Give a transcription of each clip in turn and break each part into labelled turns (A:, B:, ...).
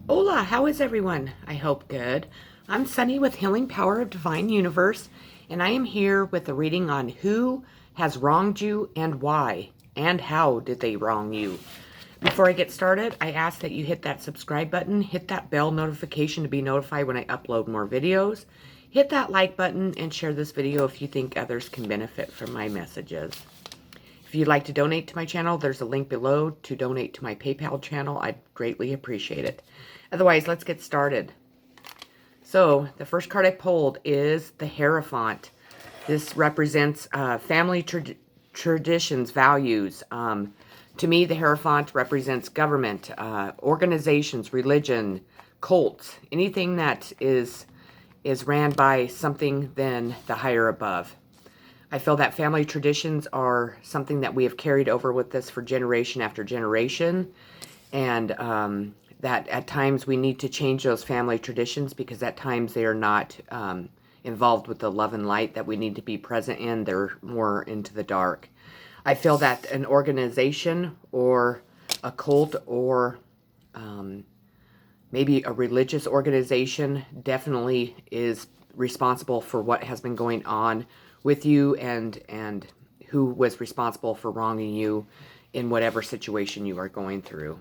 A: Hola, how is everyone? I hope good. I'm Sunny with Healing Power of Divine Universe, and I am here with a reading on who has wronged you and why, and how did they wrong you. Before I get started, I ask that you hit that subscribe button, hit that bell notification to be notified when I upload more videos, hit that like button, and share this video if you think others can benefit from my messages. If you'd like to donate to my channel, there's a link below to donate to my PayPal channel. I'd greatly appreciate it. Otherwise, let's get started. So, the first card I pulled is the Hierophant. This represents family traditions, values. To me, the Hierophant represents government, organizations, religion, cults, anything that is ran by something than the higher above. I feel that family traditions are something that we have carried over with us for generation after generation, and that at times we need to change those family traditions because at times they are not involved with the love and light that we need to be present in. They're more into the dark. I feel that an organization or a cult or maybe a religious organization definitely is responsible for what has been going on with you and who was responsible for wronging you in whatever situation you are going through.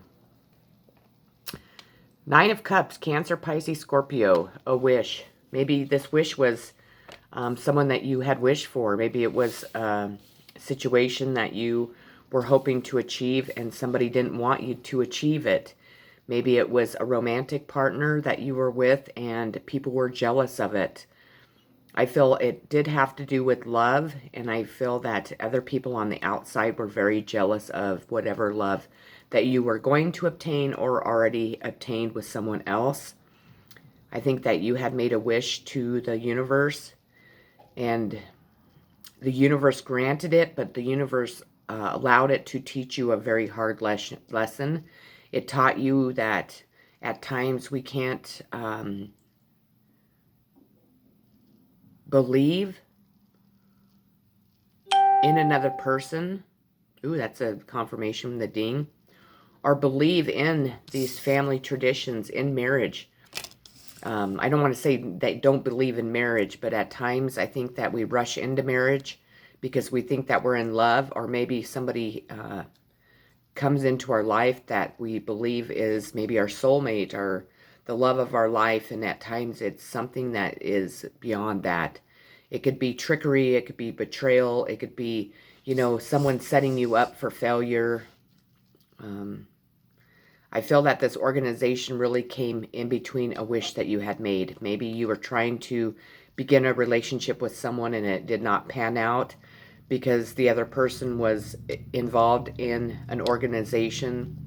A: Nine of Cups, Cancer, Pisces, Scorpio, a wish. Maybe this wish was someone that you had wished for. Maybe it was a situation that you were hoping to achieve and somebody didn't want you to achieve it. Maybe it was a romantic partner that you were with and people were jealous of it. I feel it did have to do with love, and I feel that other people on the outside were very jealous of whatever love that you were going to obtain or already obtained with someone else. I think that you had made a wish to the universe, and the universe granted it, but the universe allowed it to teach you a very hard lesson. It taught you that at times we can't believe in another person. Ooh, that's a confirmation, the ding. Or believe in these family traditions in marriage. I don't want to say that don't believe in marriage, but at times I think that we rush into marriage because we think that we're in love, or maybe somebody comes into our life that we believe is maybe our soulmate or the love of our life, and at times it's something that is beyond that. It could be trickery, it could be betrayal, it could be, someone setting you up for failure. I feel that this organization really came in between a wish that you had made. Maybe you were trying to begin a relationship with someone and it did not pan out because the other person was involved in an organization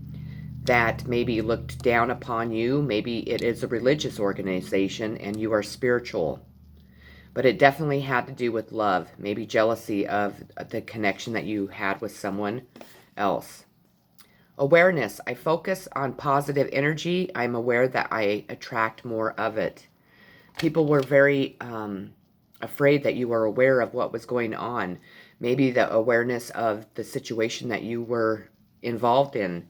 A: that maybe looked down upon you. Maybe it is a religious organization and you are spiritual. But it definitely had to do with love, maybe jealousy of the connection that you had with someone else. Awareness. I focus on positive energy. I'm aware that I attract more of it. People were very afraid that you were aware of what was going on. Maybe the awareness of the situation that you were involved in.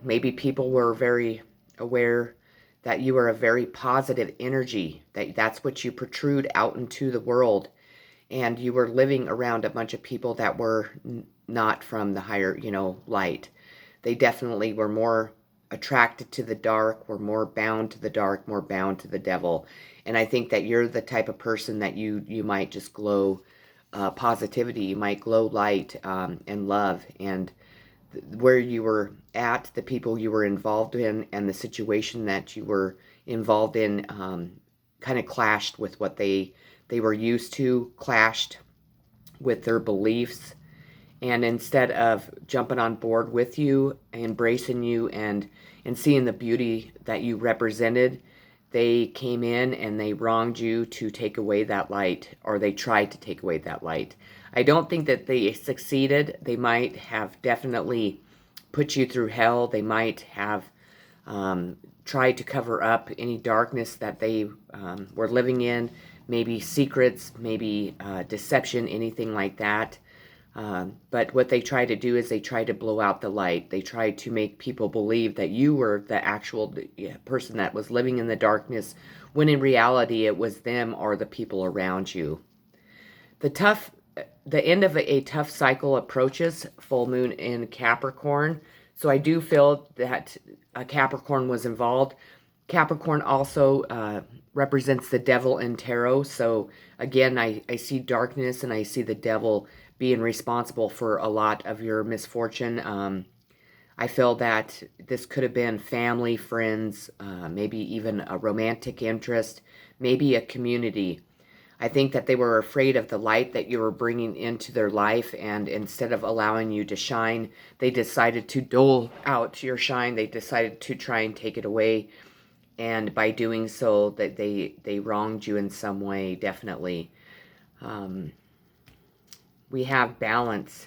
A: Maybe people were very aware that you are a very positive energy, that's what you protrude out into the world, and you were living around a bunch of people that were not from the higher, light. They definitely were more attracted to the dark, were more bound to the dark, more bound to the devil. And I think that you're the type of person that you might just glow positivity, you might glow light and love, and where you were at, the people you were involved in, and the situation that you were involved in kind of clashed with what they were used to, clashed with their beliefs. And instead of jumping on board with you, embracing you, and seeing the beauty that you represented, they came in and they wronged you to take away that light, or they tried to take away that light. I don't think that they succeeded. They might have definitely put you through hell. They might have tried to cover up any darkness that they were living in, maybe secrets, maybe deception, anything like that. But what they try to do is they try to blow out the light. They try to make people believe that you were the actual person that was living in the darkness, when in reality it was them or the people around you. The end of a tough cycle approaches, full moon in Capricorn. So I do feel that Capricorn was involved. Capricorn also represents the devil in tarot. So again, I see darkness and I see the devil being responsible for a lot of your misfortune. I feel that this could have been family, friends, maybe even a romantic interest, maybe a community. I think that they were afraid of the light that you were bringing into their life, and instead of allowing you to shine, they decided to dole out your shine. They decided to try and take it away, and by doing so, that they wronged you in some way, definitely. We have balance.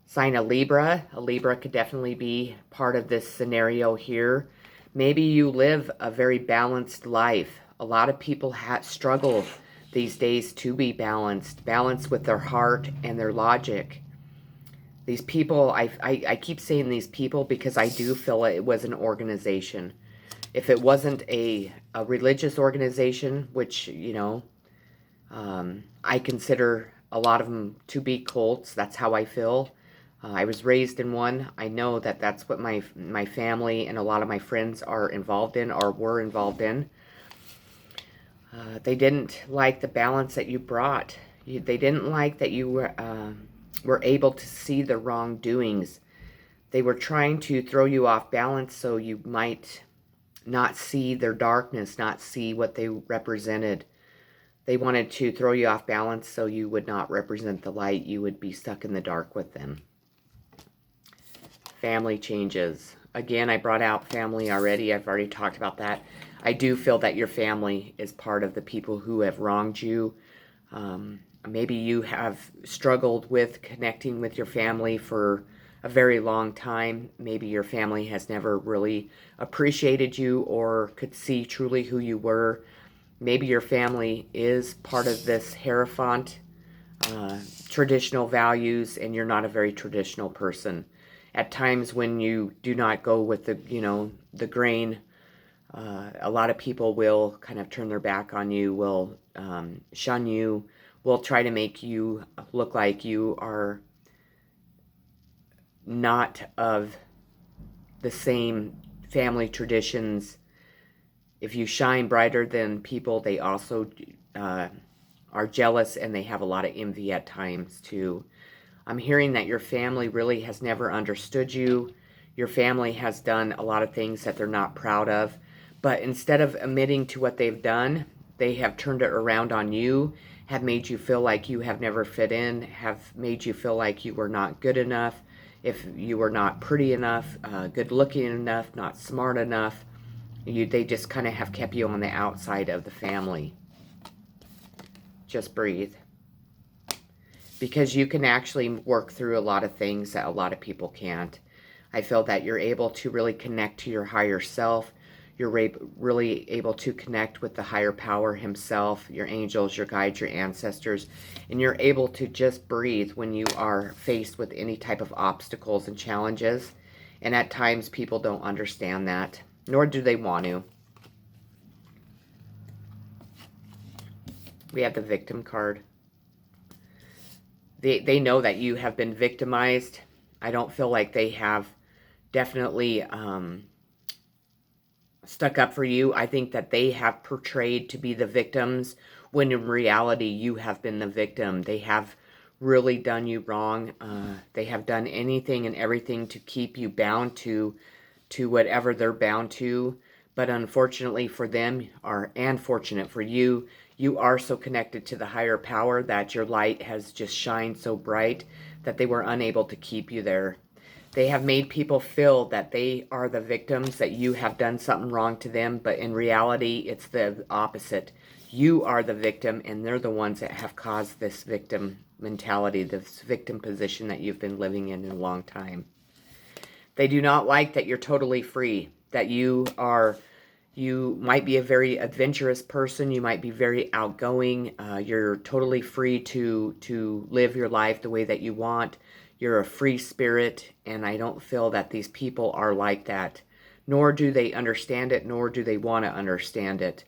A: Sign a Libra. A Libra could definitely be part of this scenario here. Maybe you live a very balanced life. A lot of people struggle these days to be balanced with their heart and their logic. These people, I keep saying these people because I do feel it was an organization. If it wasn't a religious organization, which, you know, I consider a lot of them to be cults. That's how I feel. I was raised in one. I know that that's what my family and a lot of my friends are involved in or were involved in. They didn't like the balance that you brought. They didn't like that you were able to see the wrongdoings. They were trying to throw you off balance so you might not see their darkness, not see what they represented. They wanted to throw you off balance so you would not represent the light. You would be stuck in the dark with them. Family changes. Again, I brought out family already. I've already talked about that. I do feel that your family is part of the people who have wronged you. Maybe you have struggled with connecting with your family for a very long time. Maybe your family has never really appreciated you or could see truly who you were. Maybe your family is part of this Hierophant, traditional values, and you're not a very traditional person. At times when you do not go with the grain, a lot of people will kind of turn their back on you, will shun you, will try to make you look like you are not of the same family traditions. If you shine brighter than people, they also are jealous, and they have a lot of envy at times too. I'm hearing that your family really has never understood you. Your family has done a lot of things that they're not proud of. But instead of admitting to what they've done, they have turned it around on you, have made you feel like you have never fit in, have made you feel like you were not good enough, if you were not pretty enough, good looking enough, not smart enough. They just kind of have kept you on the outside of the family. Just breathe. Because you can actually work through a lot of things that a lot of people can't. I feel that you're able to really connect to your higher self. You're really able to connect with the higher power himself, your angels, your guides, your ancestors. And you're able to just breathe when you are faced with any type of obstacles and challenges. And at times people don't understand that, nor do they want to. We have the victim card. They know that you have been victimized. I don't feel like they have definitely stuck up for you. I think that they have portrayed to be the victims when in reality you have been the victim. They have really done you wrong. They have done anything and everything to keep you bound to whatever they're bound to. But unfortunately for them, and fortunate for you, you are so connected to the higher power that your light has just shined so bright that they were unable to keep you there. They have made people feel that they are the victims, that you have done something wrong to them, but in reality, it's the opposite. You are the victim, and they're the ones that have caused this victim mentality, this victim position that you've been living in a long time. They do not like that you're totally free, that you are You might be a very adventurous person. You might be very outgoing. You're totally free to live your life the way that you want. You're a free spirit, and I don't feel that these people are like that. Nor do they understand it, nor do they want to understand it.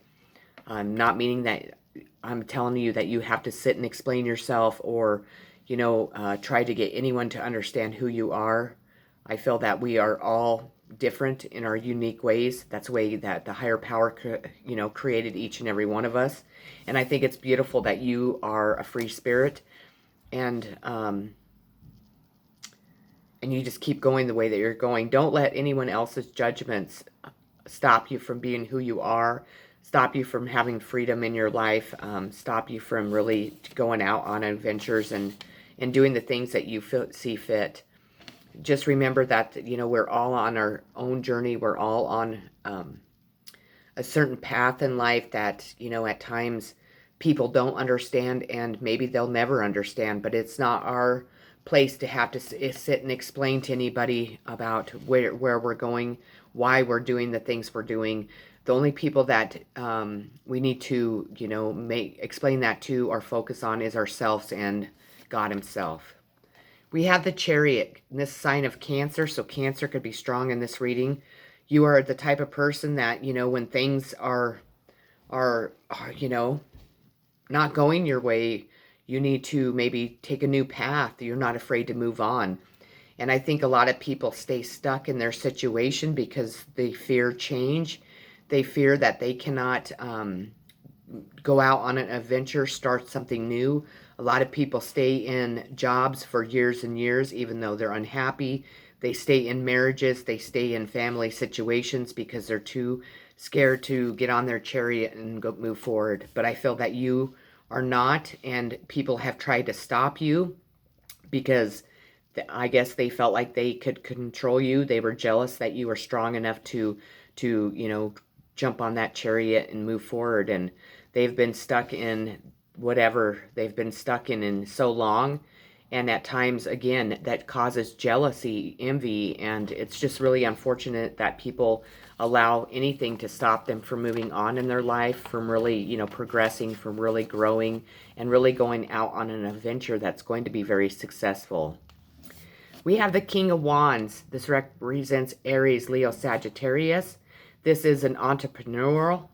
A: I'm not meaning that I'm telling you that you have to sit and explain yourself or, try to get anyone to understand who you are. I feel that we are all different in our unique ways. That's the way that the higher power, created each and every one of us. And I think it's beautiful that you are a free spirit, and you just keep going the way that you're going. Don't let anyone else's judgments stop you from being who you are, stop you from having freedom in your life, stop you from really going out on adventures and doing the things that you see fit. Just remember that, we're all on our own journey. We're all on a certain path in life that, at times people don't understand, and maybe they'll never understand, but it's not our place to have to sit and explain to anybody about where we're going, why we're doing the things we're doing. The only people that we need to, explain that to or focus on is ourselves and God himself. We have the Chariot, and this sign of Cancer, so Cancer could be strong in this reading. You are the type of person that, when things are not going your way, you need to maybe take a new path. You're not afraid to move on. And I think a lot of people stay stuck in their situation because they fear change. They fear that they cannot go out on an adventure, start something new. A lot of people stay in jobs for years and years, even though they're unhappy. They stay in marriages, they stay in family situations because they're too scared to get on their chariot and go move forward. But I feel that you are not, and people have tried to stop you because I guess they felt like they could control you. They were jealous that you were strong enough to jump on that chariot and move forward, and they've been stuck in whatever they've been stuck in so long. And at times, again, that causes jealousy, envy, and it's just really unfortunate that people allow anything to stop them from moving on in their life, from really, progressing, from really growing, and really going out on an adventure that's going to be very successful. We have the King of Wands. This represents Aries, Leo, Sagittarius. This is an entrepreneurial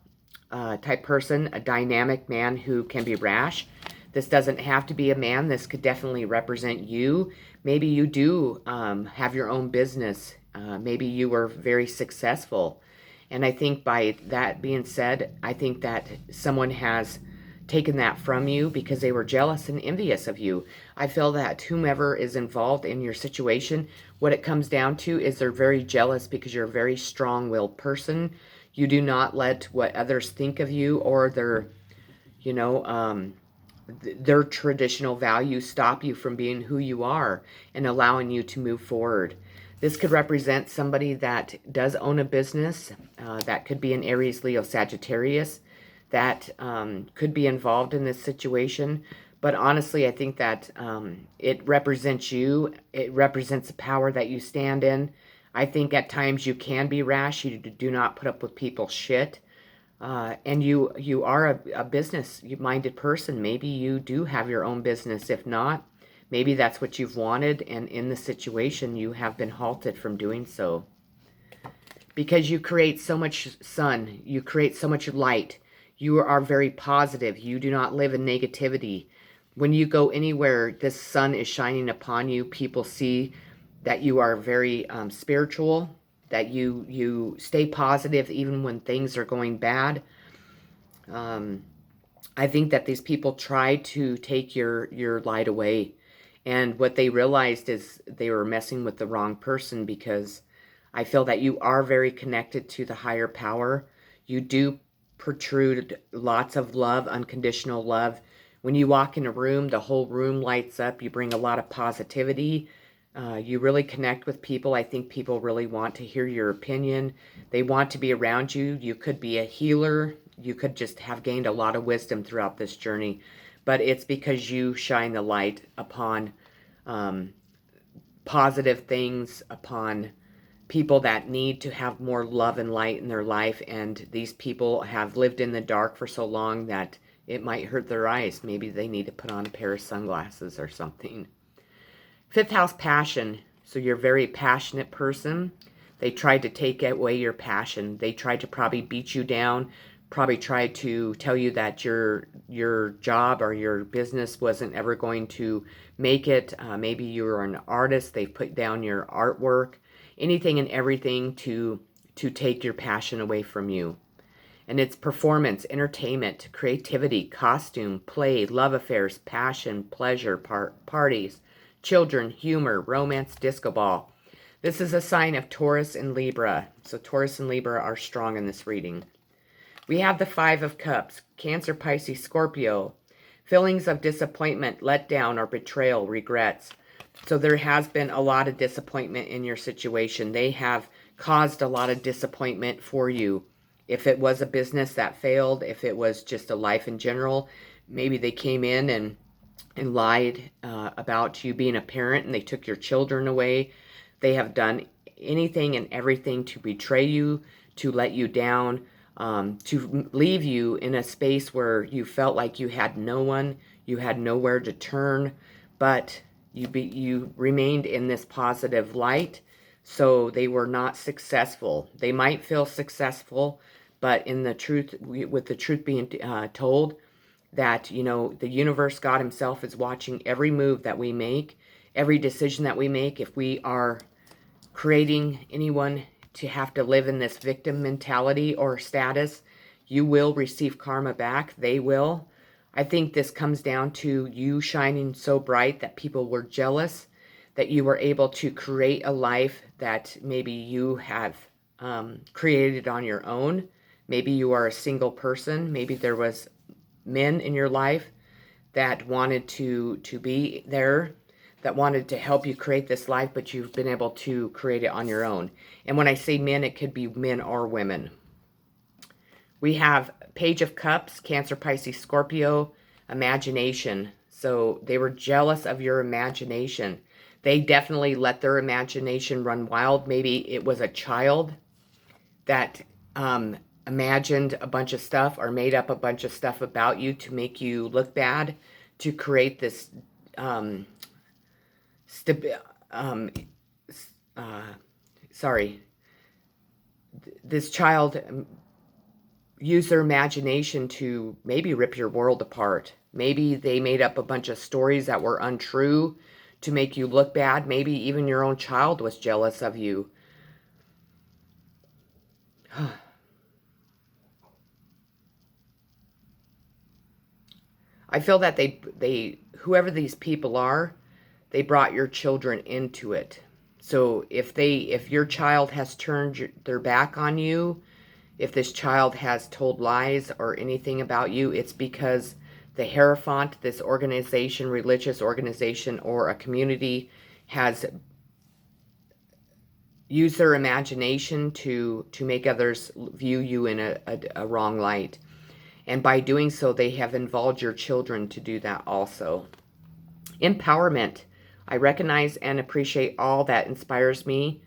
A: type person, a dynamic man who can be rash. This doesn't have to be a man. This could definitely represent you. Maybe you do have your own business. Maybe you were very successful. And I think by that being said, I think that someone has taken that from you because they were jealous and envious of you. I feel that whomever is involved in your situation, what it comes down to is they're very jealous because you're a very strong-willed person. You do not let what others think of you or their traditional values stop you from being who you are and allowing you to move forward. This could represent somebody that does own a business. That could be an Aries, Leo, Sagittarius that could be involved in this situation. But honestly, I think that it represents you. It represents the power that you stand in. I think at times you can be rash. You do not put up with people's shit. And you are a business-minded person. Maybe you do have your own business. If not, maybe that's what you've wanted, and in the situation you have been halted from doing so. Because you create so much sun, you create so much light. You are very positive. You do not live in negativity. When you go anywhere, this sun is shining upon you. People see that you are very spiritual, that you stay positive even when things are going bad. I think that these people try to take your light away. And what they realized is they were messing with the wrong person, because I feel that you are very connected to the higher power. You do protrude lots of love, unconditional love. When you walk in a room, the whole room lights up. You bring a lot of positivity. You really connect with people. I think people really want to hear your opinion. They want to be around you. You could be a healer. You could just have gained a lot of wisdom throughout this journey. But it's because you shine the light upon positive things, upon people that need to have more love and light in their life, and these people have lived in the dark for so long that it might hurt their eyes. Maybe they need to put on a pair of sunglasses or something. Fifth house, passion. So you're a very passionate person. They tried to take away your passion. They tried to probably beat you down, probably tried to tell you that your job or your business wasn't ever going to make it. Maybe you were an artist. They put down your artwork, anything and everything to take your passion away from you. And it's performance, entertainment, creativity, costume, play, love affairs, passion, pleasure, parties, children, humor, romance, disco ball. This is a sign of Taurus and Libra. So Taurus and Libra are strong in this reading. We have the Five of Cups, Cancer, Pisces, Scorpio. Feelings of disappointment, letdown, or betrayal, regrets. So there has been a lot of disappointment in your situation. They have caused a lot of disappointment for you. If it was a business that failed, if it was just a life in general, maybe they came in and lied about you being a parent and they took your children away. They have done anything and everything to betray you, to let you down, to leave you in a space where you felt like you had no one, you had nowhere to turn, but you remained in this positive light. So they were not successful. They might feel successful, but in the truth, with the truth being told, that, the universe, God himself, is watching every move that we make, every decision that we make. If we are creating anyone to have to live in this victim mentality or status, you will receive karma back. They will. I think this comes down to you shining so bright that people were jealous, that you were able to create a life that maybe you have created on your own. Maybe you are a single person. Maybe there was men in your life that wanted to be there, that wanted to help you create this life, but you've been able to create it on your own. And when I say men, it could be men or women. We have Page of Cups, Cancer, Pisces, Scorpio, imagination. So they were jealous of your imagination. They definitely let their imagination run wild. Maybe it was a child that imagined a bunch of stuff or made up a bunch of stuff about you to make you look bad, to create this this child used their imagination to maybe rip your world apart. Maybe they made up a bunch of stories that were untrue to make you look bad. Maybe even your own child was jealous of you. I feel that they whoever these people are, they brought your children into it. So if your child has turned their back on you, if this child has told lies or anything about you, it's because the Hierophant, this organization, religious organization, or a community, has used their imagination to make others view you in a wrong light. And by doing so, they have involved your children to do that also. Empowerment. I recognize and appreciate all that inspires me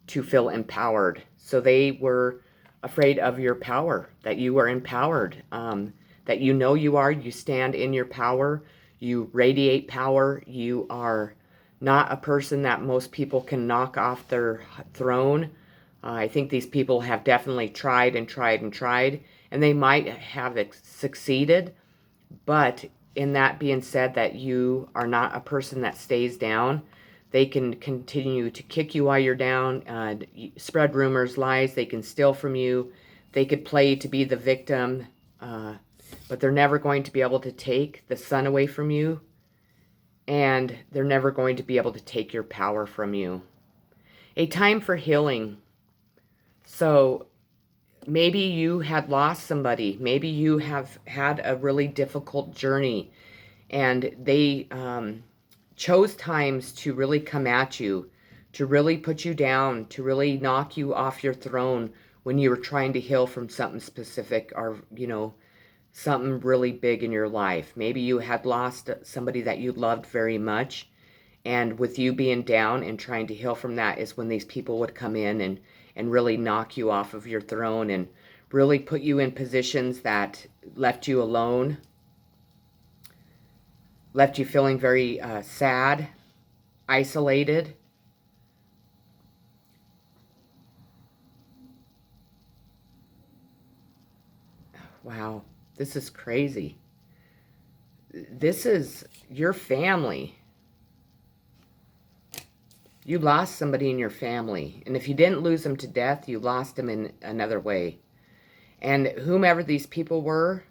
A: to feel empowered. So they were afraid of your power, that you were empowered, that you are, you stand in your power, you radiate power, you are not a person that most people can knock off their throne. I think these people have definitely tried and tried and tried, and they might have succeeded, but in that being said, that you are not a person that stays down. They can continue to kick you while you're down, spread rumors, lies. They can steal from you. They could play to be the victim, but they're never going to be able to take the sun away from you, and they're never going to be able to take your power from you. A time for healing. So maybe you had lost somebody. Maybe you have had a really difficult journey, and they chose times to really come at you, to really put you down, to really knock you off your throne when you were trying to heal from something specific, or, something really big in your life. Maybe you had lost somebody that you loved very much, And with you being down and trying to heal from that is when these people would come in and really knock you off of your throne and really put you in positions that left you alone, left you feeling very sad, isolated. Wow, this is crazy. This is your family. You lost somebody in your family. And if you didn't lose them to death, you lost them in another way. And whomever these people were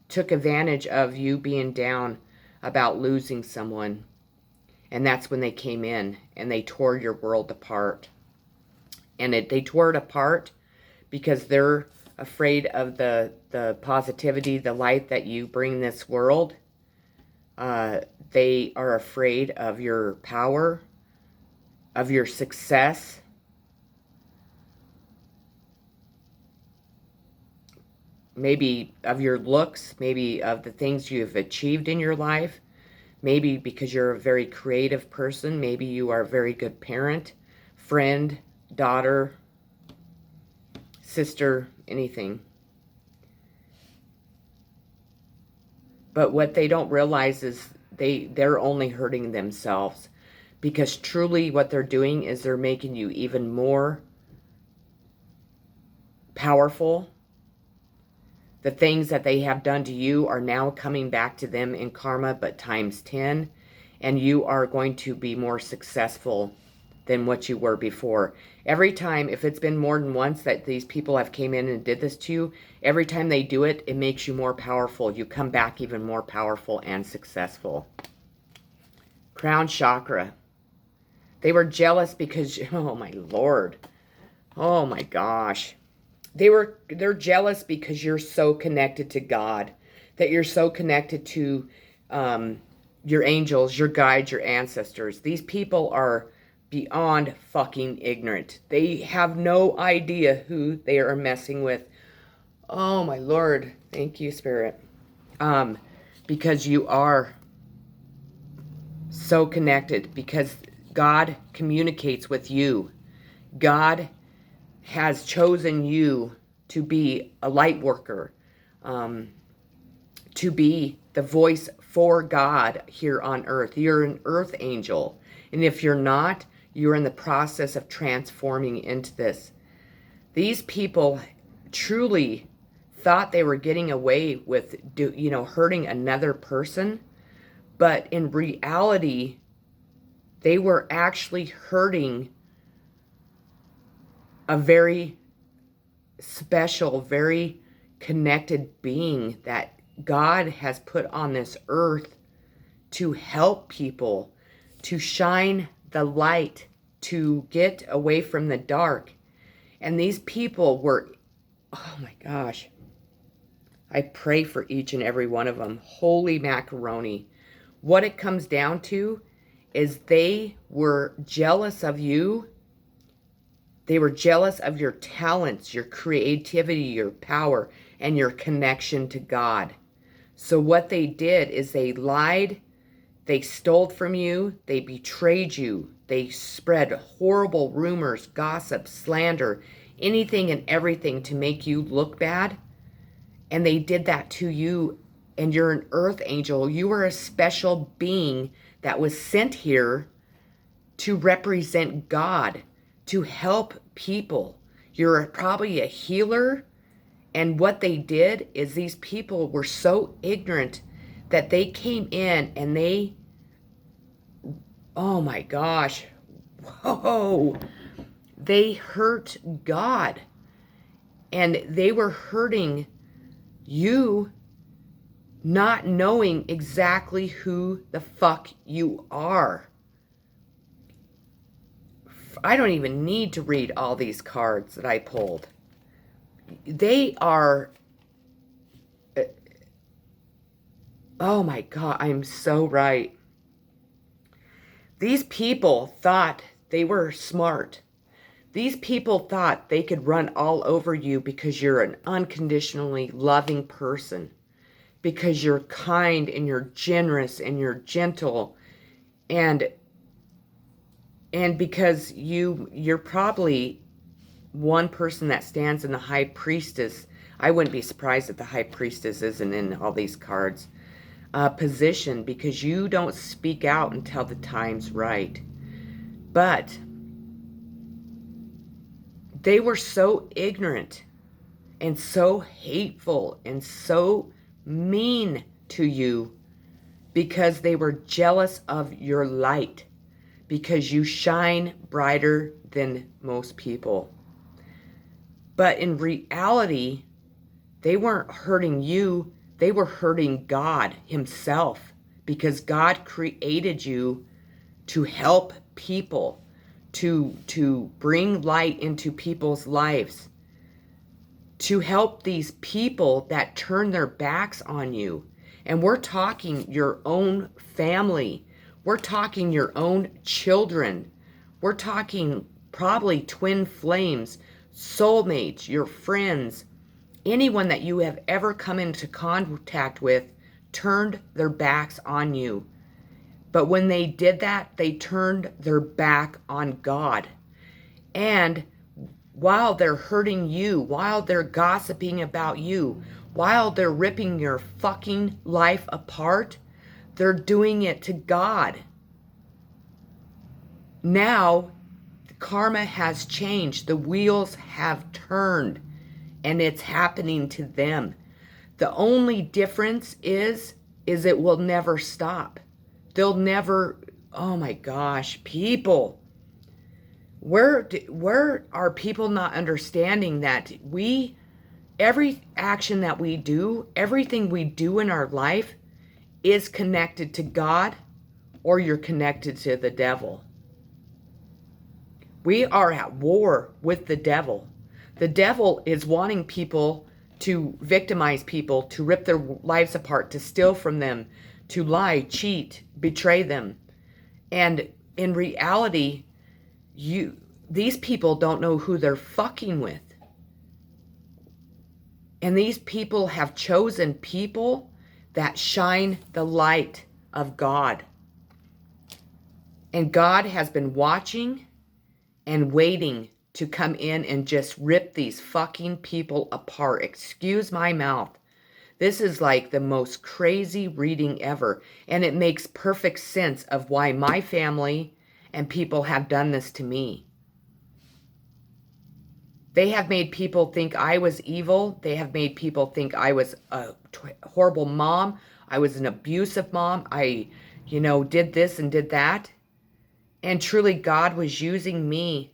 A: took advantage of you being down about losing someone. And that's when they came in and they tore your world apart. And they tore it apart because they're afraid of the positivity, the light that you bring this world. They are afraid of your power, of your success. Maybe of your looks, maybe of the things you've achieved in your life. Maybe because you're a very creative person. Maybe you are a very good parent, friend, daughter, sister, anything. But what they don't realize is they're only hurting themselves, because truly what they're doing is they're making you even more powerful. The things that they have done to you are now coming back to them in karma, but times 10. And you are going to be more successful than what you were before. Every time, if it's been more than once that these people have came in and did this to you, every time they do it, it makes you more powerful. You come back even more powerful and successful. Crown chakra. They were jealous because, oh my Lord. Oh my gosh. They're jealous because you're so connected to God, that you're so connected to your angels, your guides, your ancestors. These people are beyond fucking ignorant. They have no idea who they are messing with. Oh my Lord. Thank you, Spirit. Because you are so connected, because God communicates with you. God has chosen you to be a light worker, to be the voice for God here on earth. You're an earth angel. And if you're not, you're in the process of transforming into this. These people truly thought they were getting away with, hurting another person. But in reality, they were actually hurting a very special, very connected being that God has put on this earth to help people, to shine the light, to get away from the dark. And these people were, oh my gosh, I pray for each and every one of them. Holy macaroni. What it comes down to is they were jealous of you. They were jealous of your talents, your creativity, your power, and your connection to God. So what they did is they lied, they stole from you, they betrayed you, they spread horrible rumors, gossip, slander, anything and everything to make you look bad. And they did that to you, and you're an earth angel. You are a special being that was sent here to represent God, to help people. You're probably a healer. And what they did is these people were so ignorant that they came in and they, oh my gosh, whoa, they hurt God. And they were hurting you, not knowing exactly who the fuck you are. I don't even need to read all these cards that I pulled. They are, oh my God, I'm so right. These people thought they were smart. These people thought they could run all over you because you're an unconditionally loving person, because you're kind and you're generous and you're gentle. And And because you're probably one person that stands in the high priestess, I wouldn't be surprised if the high priestess isn't in all these cards, position, because you don't speak out until the time's right. But they were so ignorant and so hateful and so mean to you because they were jealous of your light, because you shine brighter than most people. But in reality, they weren't hurting you, they were hurting God himself, because God created you to help people, to bring light into people's lives, to help these people that turn their backs on you. And we're talking your own family. We're talking your own children. We're talking probably twin flames, soulmates, your friends, anyone that you have ever come into contact with turned their backs on you. But when they did that, they turned their back on God. And while they're hurting you, while they're gossiping about you, while they're ripping your fucking life apart, they're doing it to God. Now, karma has changed. The wheels have turned, and it's happening to them. The only difference is it will never stop. They'll never, oh my gosh, people. Where are people not understanding that every action that we do, everything we do in our life is connected to God, or you're connected to the devil. We are at war with the devil. The devil is wanting people to victimize people, to rip their lives apart, to steal from them, to lie, cheat, betray them. And in reality, these people don't know who they're fucking with. And these people have chosen people that shine the light of God. And God has been watching and waiting to come in and just rip these fucking people apart. Excuse my mouth. This is like the most crazy reading ever. And it makes perfect sense of why my family and people have done this to me. They have made people think I was evil. They have made people think I was a horrible mom. I was an abusive mom. I, did this and did that. And truly, God was using me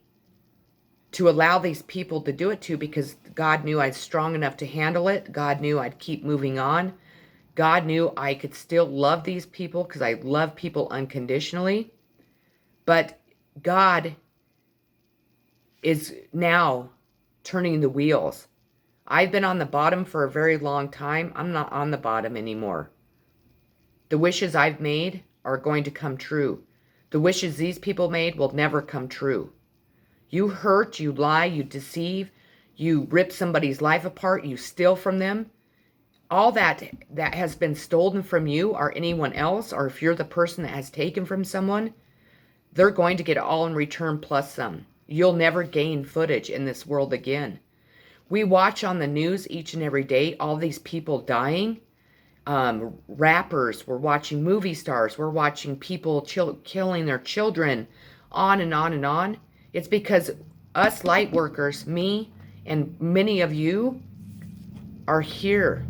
A: to allow these people to do it to, because God knew I was strong enough to handle it. God knew I'd keep moving on. God knew I could still love these people, because I love people unconditionally. But God is now turning the wheels. I've been on the bottom for a very long time. I'm not on the bottom anymore. The wishes I've made are going to come true. The wishes these people made will never come true. You hurt, you lie, you deceive, you rip somebody's life apart, you steal from them. All that has been stolen from you, or anyone else, or if you're the person that has taken from someone, they're going to get it all in return plus some. You'll never gain footage in this world again. We watch on the news each and every day all these people dying. Rappers, we're watching movie stars, we're watching people killing their children, on and on and on. It's because us light workers, me and many of you, are here.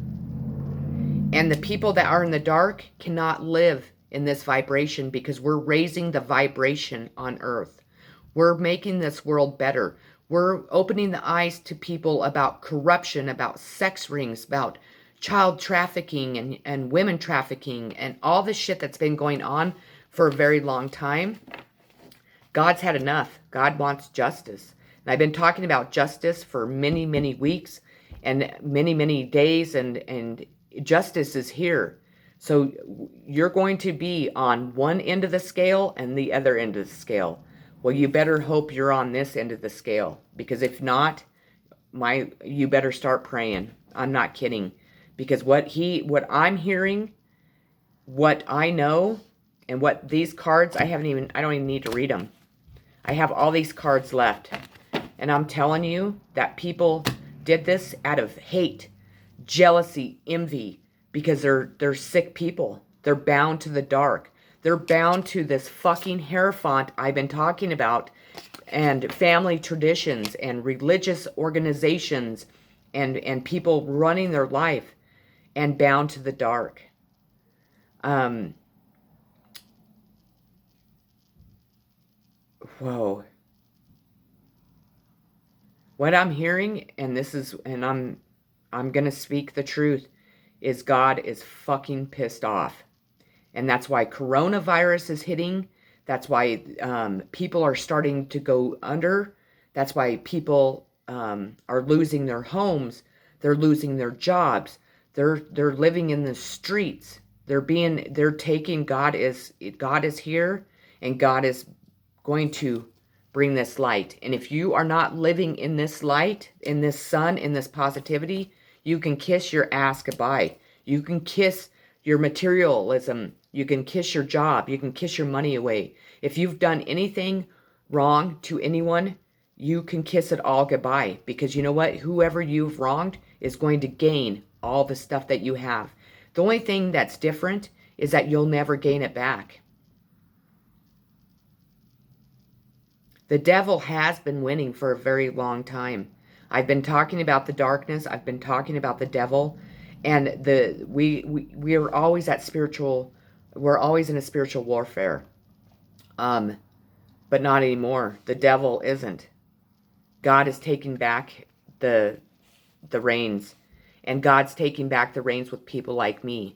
A: And the people that are in the dark cannot live in this vibration, because we're raising the vibration on Earth. We're making this world better. We're opening the eyes to people about corruption, about sex rings, about child trafficking and women trafficking, and all this shit that's been going on for a very long time. God's had enough. God wants justice. And I've been talking about justice for many, many weeks and many, many days, and justice is here. So you're going to be on one end of the scale and the other end of the scale. Well, you better hope you're on this end of the scale, because if not, you better start praying. I'm not kidding. Because what I'm hearing, what I know, and what these cards, I don't even need to read them. I have all these cards left. And I'm telling you that people did this out of hate, jealousy, envy, because they're sick people. They're bound to the dark. They're bound to this fucking Hierophant I've been talking about, and family traditions and religious organizations and people running their life and bound to the dark. Whoa. What I'm hearing, and I'm going to speak the truth, is God is fucking pissed off. And that's why coronavirus is hitting. That's why people are starting to go under. That's why people are losing their homes. They're losing their jobs. They're living in the streets. They're taking God is here, and God is going to bring this light. And if you are not living in this light, in this sun, in this positivity, you can kiss your ass goodbye. You can kiss your materialism. You can kiss your job. You can kiss your money away. If you've done anything wrong to anyone, you can kiss it all goodbye. Because you know what? Whoever you've wronged is going to gain all the stuff that you have. The only thing that's different is that you'll never gain it back. The devil has been winning for a very long time. I've been talking about the darkness. I've been talking about the devil. And we are always at spiritual, we're always in a spiritual warfare. But not anymore. The devil isn't. God is taking back the reins. And God's taking back the reins with people like me.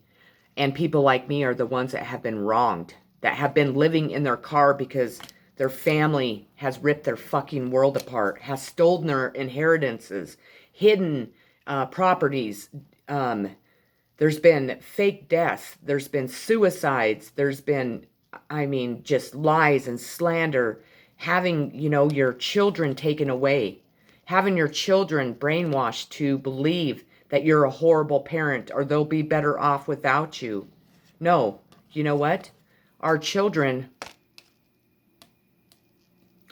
A: And people like me are the ones that have been wronged. That have been living in their car because their family has ripped their fucking world apart. Has stolen their inheritances. Hidden properties. There's been fake deaths. There's been suicides. There's been, just lies and slander. Having, your children taken away. Having your children brainwashed to believe that you're a horrible parent or they'll be better off without you. No, you know what? Our children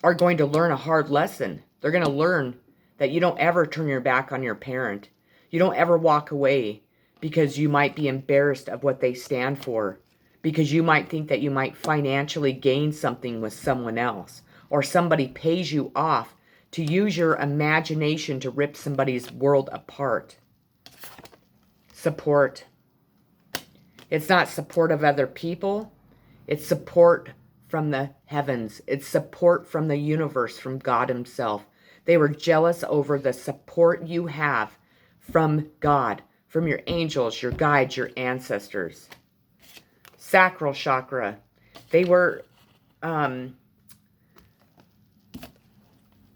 A: are going to learn a hard lesson. They're going to learn that you don't ever turn your back on your parent. You don't ever walk away because you might be embarrassed of what they stand for. Because you might think that you might financially gain something with someone else. Or somebody pays you off to use your imagination to rip somebody's world apart. Support. It's not support of other people. It's support from the heavens. It's support from the universe, from God himself. They were jealous over the support you have from God, from your angels, your guides, your ancestors. Sacral chakra. They were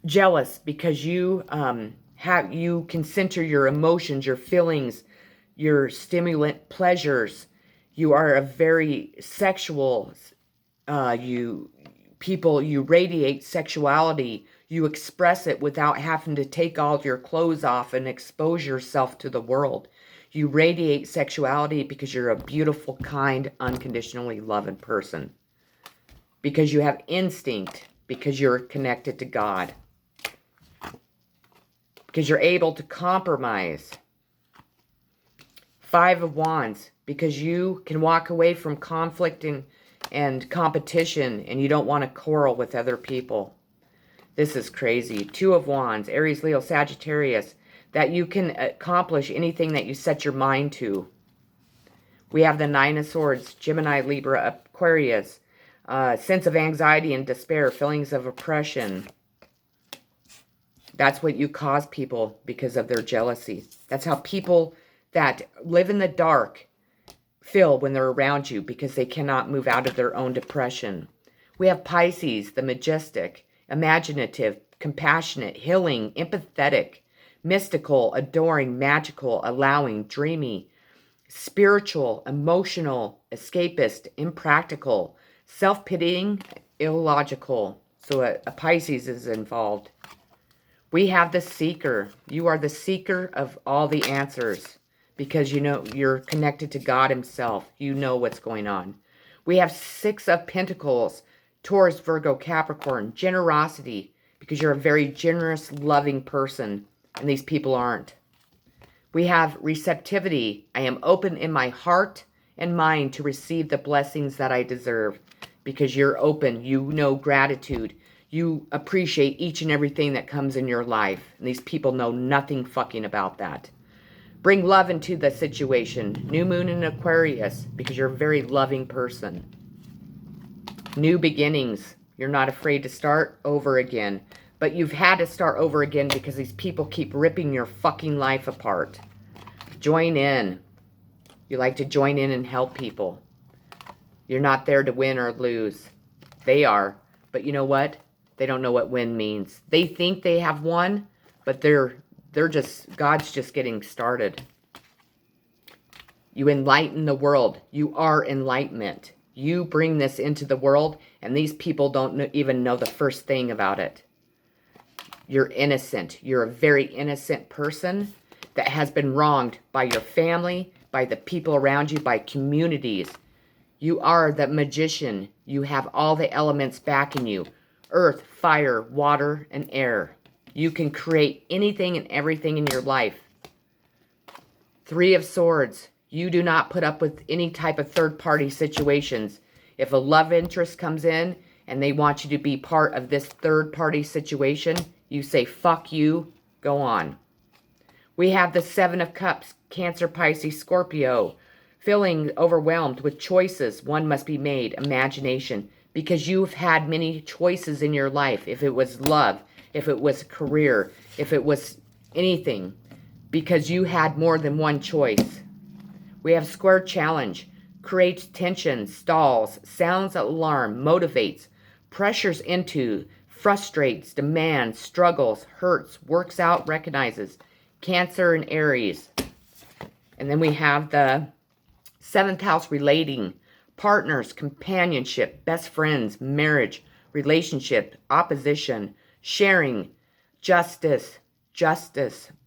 A: jealous because you can center your emotions, your feelings, your stimulant pleasures. You are a very sexual, you radiate sexuality. You express it without having to take all your clothes off and expose yourself to the world. You radiate sexuality because you're a beautiful, kind, unconditionally loving person. Because you have instinct, because you're connected to God. Because you're able to compromise. 5 of Wands, because you can walk away from conflict and competition, and you don't want to quarrel with other people. This is crazy. 2 of Wands, Aries, Leo, Sagittarius, that you can accomplish anything that you set your mind to. We have the 9 of Swords, Gemini, Libra, Aquarius, sense of anxiety and despair, feelings of oppression. That's what you cause people because of their jealousy. That's how people that live in the dark feel when they're around you, because they cannot move out of their own depression. We have Pisces, the majestic, imaginative, compassionate, healing, empathetic, mystical, adoring, magical, allowing, dreamy, spiritual, emotional, escapist, impractical, self-pitying, illogical. So a Pisces is involved. We have the seeker. You are the seeker of all the answers because you're connected to God himself. You know what's going on. We have 6 of Pentacles, Taurus, Virgo, Capricorn, generosity, because you're a very generous, loving person, and these people aren't. We have receptivity. I am open in my heart and mind to receive the blessings that I deserve, because you're open. You know gratitude. You appreciate each and everything that comes in your life, and these people know nothing fucking about that. Bring love into the situation. New moon in Aquarius, because you're a very loving person. New beginnings. You're not afraid to start over again. But you've had to start over again because these people keep ripping your fucking life apart. Join in. You like to join in and help people. You're not there to win or lose. They are. But you know what? They don't know what win means. They think they have won, but they're just, God's just getting started. You enlighten the world. You are enlightenment. You bring this into the world, and these people don't even know the first thing about it. You're innocent. You're a very innocent person that has been wronged by your family, by the people around you, by communities. You are the magician. You have all the elements backing you. Earth, fire, water, and air. You can create anything and everything in your life. Three of Swords. You do not put up with any type of third-party situations. If a love interest comes in and they want you to be part of this third-party situation, you say, fuck you, go on. We have the Seven of Cups, Cancer, Pisces, Scorpio. Feeling overwhelmed with choices. One must be made. Imagination. Because you've had many choices in your life. If it was love, if it was career, if it was anything. Because you had more than one choice. We have Square Challenge. Creates tension, stalls, sounds alarm, motivates, pressures into, frustrates, demands, struggles, hurts, works out, recognizes. Cancer and Aries. And then we have the 7th house, relating, partners, companionship, best friends, marriage, relationship, opposition, sharing, justice,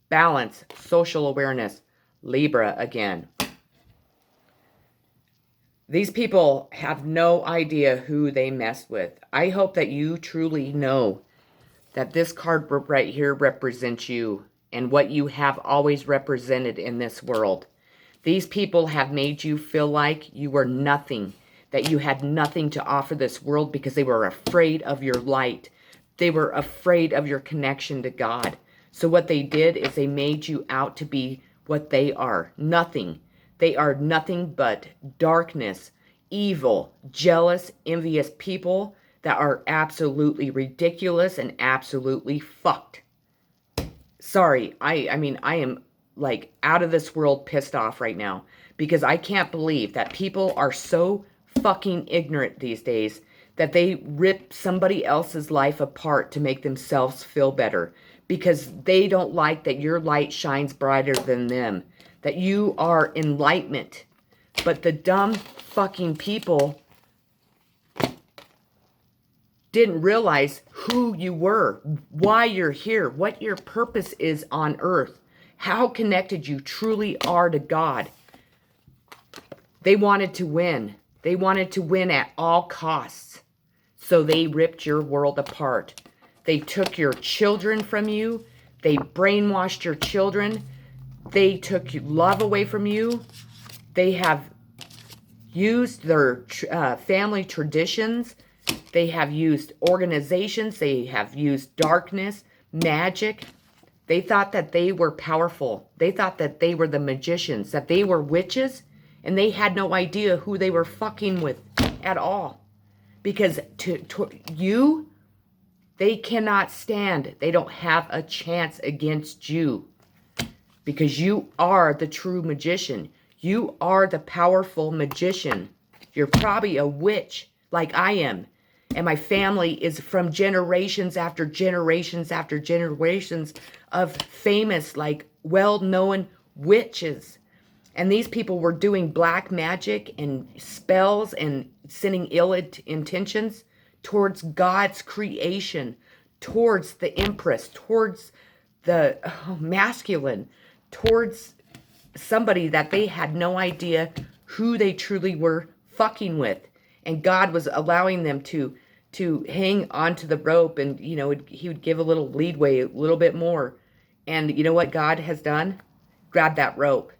A: balance, social awareness. Libra again. These people have no idea who they mess with. I hope that you truly know that this card right here represents you and what you have always represented in this world. These people have made you feel like you were nothing, that you had nothing to offer this world because they were afraid of your light. They were afraid of your connection to God. So what they did is they made you out to be what they are, nothing. They are nothing but darkness, evil, jealous, envious people that are absolutely ridiculous and absolutely fucked. Sorry, I mean, I am like out of this world pissed off right now because I can't believe that people are so fucking ignorant these days that they rip somebody else's life apart to make themselves feel better because they don't like that your light shines brighter than them, that you are enlightenment. But the dumb fucking people didn't realize who you were, why you're here, what your purpose is on earth, how connected you truly are to God. They wanted to win. They wanted to win at all costs. So they ripped your world apart. They took your children from you. They brainwashed your children. They took love away from you. They have used their family traditions. They have used organizations. They have used darkness, magic. They thought that they were powerful. They thought that they were the magicians, that they were witches, and they had no idea who they were fucking with at all. Because to you, they cannot stand. They don't have a chance against you. Because you are the true magician. You are the powerful magician. You're probably a witch like I am. And my family is from generations after generations after generations of famous, like well-known witches. And these people were doing black magic and spells and sending ill intentions towards God's creation, towards the Empress, towards the masculine, towards somebody that they had no idea who they truly were fucking with. And God was allowing them to to hang onto the rope, and, you know, he would give a little leadway, a little bit more. And you know what God has done? Grab that rope.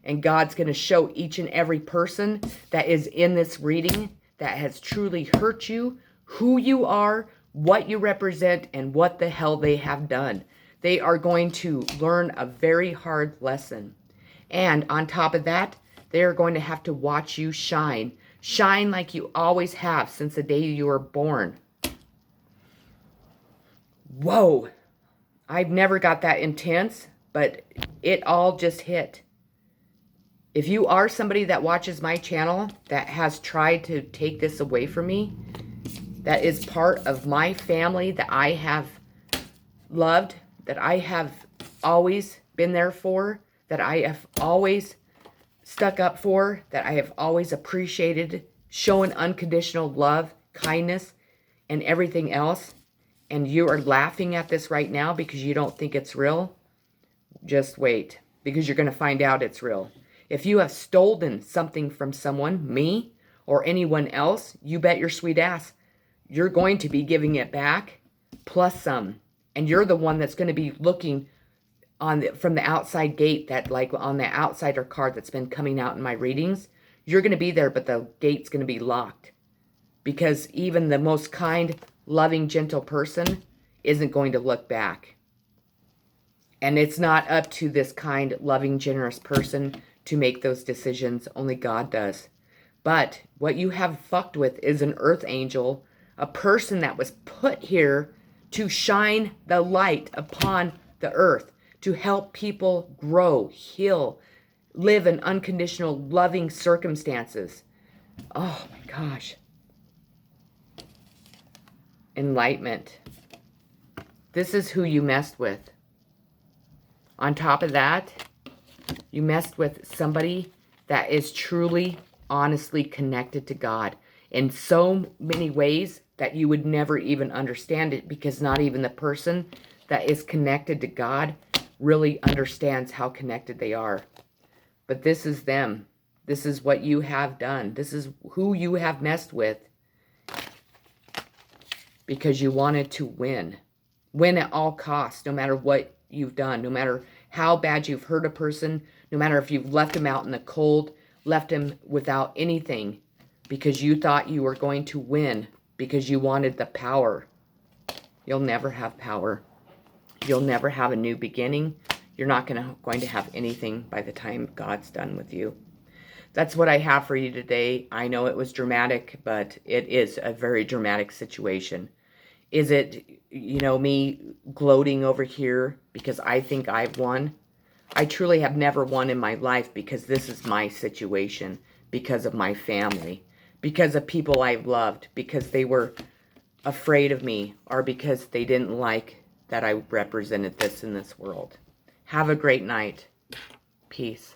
A: And God's going to show each and every person that is in this reading that has truly hurt you, who you are, what you represent, and what the hell they have done. They are going to learn a very hard lesson. And on top of that, they are going to have to watch you shine. Shine like you always have since the day you were born. Whoa. I've never got that intense, but it all just hit. If you are somebody that watches my channel that has tried to take this away from me, that is part of my family that I have loved, that I have always been there for, that I have always stuck up for, that I have always appreciated, showing unconditional love, kindness, and everything else, and you are laughing at this right now because you don't think it's real, just wait, because you're going to find out it's real. If you have stolen something from someone, me, or anyone else, you bet your sweet ass you're going to be giving it back, plus some. And you're the one that's going to be looking from the outside gate, that like on the outsider card that's been coming out in my readings. You're going to be there, but the gate's going to be locked. Because even the most kind, loving, gentle person isn't going to look back. And it's not up to this kind, loving, generous person to make those decisions. Only God does. But what you have fucked with is an earth angel, a person that was put here to shine the light upon the earth, to help people grow, heal, live in unconditional, loving circumstances. Oh my gosh. Enlightenment. This is who you messed with. On top of that, you messed with somebody that is truly, honestly connected to God in so many ways that you would never even understand it, because not even the person that is connected to God really understands how connected they are. But this is them. This is what you have done. This is who you have messed with, because you wanted to win. Win at all costs, no matter what you've done, no matter how bad you've hurt a person, no matter if you've left him out in the cold, left him without anything, because you thought you were going to win, because you wanted the power. You'll never have power. You'll never have a new beginning. You're not going to have anything by the time God's done with you. That's what I have for you today. I know it was dramatic, but it is a very dramatic situation. Is it, you know, me gloating over here because I think I've won? I truly have never won in my life, because this is my situation, because of my family, because of people I've loved, because they were afraid of me, or because they didn't like that I represented this in this world. Have a great night. Peace.